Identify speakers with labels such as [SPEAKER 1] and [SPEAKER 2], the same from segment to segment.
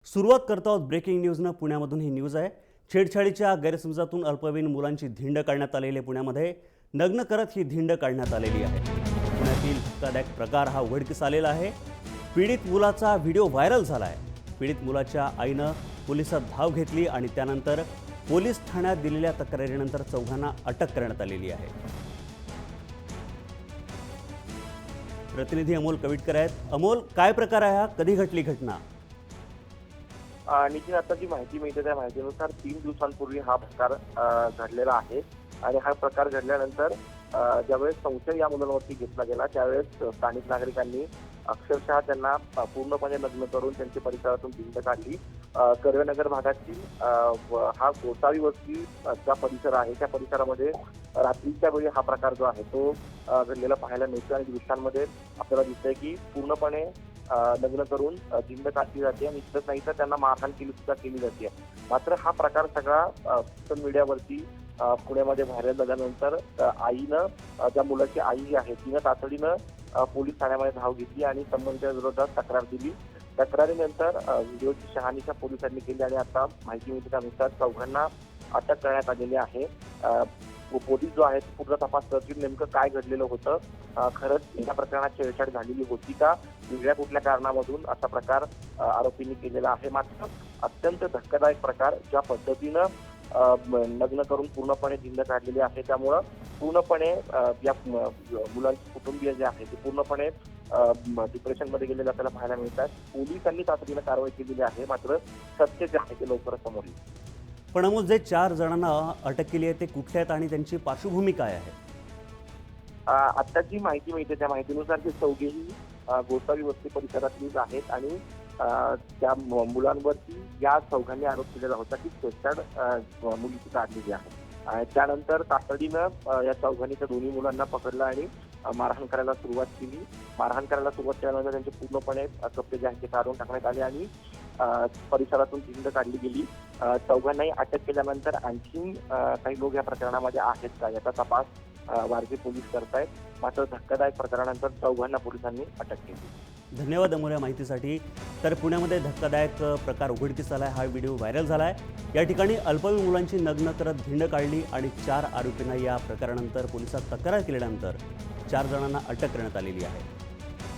[SPEAKER 1] सुरुवात करतो आहोत ब्रेकिंग न्यूजनं। पुण्यामधून ही न्यूज आहे। छेडछाडीच्या गैरसमजातून अल्पवयीन मुलांची धिंड काढण्यात आलेली आहे। पुण्यामध्ये नग्न करत ही धिंड काढण्यात आलेली आहे। पुण्यातील धक्कादायक प्रकार हा उघडकीस आलेला आहे। पीडित मुलाचा व्हिडिओ व्हायरल झाला आहे। पीडित मुलाच्या आईनं पोलिसात धाव घेतली आणि त्यानंतर पोलीस ठाण्यात दिलेल्या तक्रारीनंतर चौघांना अटक करण्यात आलेली आहे। प्रतिनिधी अमोल कविटकर आहेत। अमोल, काय प्रकार आहे हा? कधी घडली घटना?
[SPEAKER 2] निखिल, आता जी माहिती मिळते त्या माहितीनुसार 3 दिवसांपूर्वी हा प्रकार घडलेला आहे आणि हा प्रकार घडल्यानंतर ज्यावेळेस संशय या मुलांवरती घेतला गेला त्यावेळेस स्थानिक नागरिकांनी अक्षरशः त्यांना पूर्णपणे नग्न करून त्यांची परिसरातून धिंड काढली। कर्वेनगर भागातील हा गोसावी वस्तीचा परिसर आहे, त्या परिसरामध्ये रात्रीच्या वेळी हा प्रकार जो आहे तो घडलेला पाहायला मिळतो आणि दृश्यांमध्ये आपल्याला दिसतंय की पूर्णपणे लग्न करून धिंड काढली जाते आणि इतकंच नाही तर त्यांना मारहाण सुद्धा केली जाते। मात्र हा प्रकार सगळा सोशल मीडियावरती पुण्यामध्ये व्हायरल झाल्यानंतर आईनं, ज्या मुलाची आई आहे तिनं तातडीनं पोलीस ठाण्यामध्ये धाव घेतली आणि संबंधितांच्या विरोधात तक्रार दिली। तक्रारीनंतर व्हिडिओची शहानिशा पोलिसांनी केली आणि आता माहिती मिळते त्यानुसार चौघांना अटक करण्यात आलेली आहे। पोलीस जो आहे पूर्ण तपास करतील नेमकं काय घडलेलं होतं, खरंच या प्रकरणात छेडछाड झालेली होती का, वेगळ्या कुठल्या कारणामधून असा प्रकार आरोपींनी केलेला आहे। मात्र अत्यंत धक्कादायक प्रकार, ज्या पद्धतीनं लग्न करून पूर्णपणे धिंड काढलेली आहे त्यामुळं पूर्णपणे या मुलांचे कुटुंबीय जे आहे ते पूर्णपणे डिप्रेशनमध्ये गेलेले आपल्याला पाहायला मिळतात। पोलिसांनी तातडीनं कारवाई केलेली आहे, मात्र सत्य जे आहे ते लवकरच समोर येईल।
[SPEAKER 1] पण अमोल, जे 4 जणांना अटक केली आहे ते कुठले आहेत आणि त्यांची पार्श्वभूमी काय आहे?
[SPEAKER 2] आता जी माहिती मिळते त्या माहितीनुसार ते चौघेही गोसावी वस्ती परिसरातलीच आहेत आणि त्या मुलांवरती या चौघांनी आरोप केलेला होता की छेडछाड मुलीची काढलेली आहे। त्यानंतर तातडीनं या चौघांनी त्या दोन्ही मुलांना पकडलं आणि मारहाण करायला सुरुवात केली। मारहाण करायला सुरुवात केल्यानंतर त्यांचे पूर्णपणे कपडे जे आहेत ते काढून टाकण्यात आले आणि परिसरातून धिंड काढली गेली। चौघांनाही अटक केल्यानंतर आणखी काही लोक या प्रकरणामध्ये आहेत का याचा तपास वारजे पोलीस करतायत। मात्र धक्कादायक प्रकारानंतर चौघांना पोलिसांनी अटक केली।
[SPEAKER 1] धन्यवाद अमोल या माहितीसाठी। तर पुण्यामध्ये धक्कादायक प्रकार उघडकीस आला आहे। हा व्हिडिओ व्हायरल झाला आहे। या ठिकाणी अल्पवयीन मुलांची नग्न करत धिंड काढली आणि 4 आरोपींना या प्रकारानंतर पोलिसात तक्रार केल्यानंतर 4 जणांना अटक करण्यात आलेली आहे।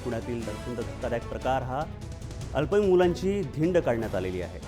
[SPEAKER 1] पुण्यातील अत्यंत धक्कादायक प्रकार हा, अल्पवयीन मुलांची धिंड काढण्यात आलेली आहे।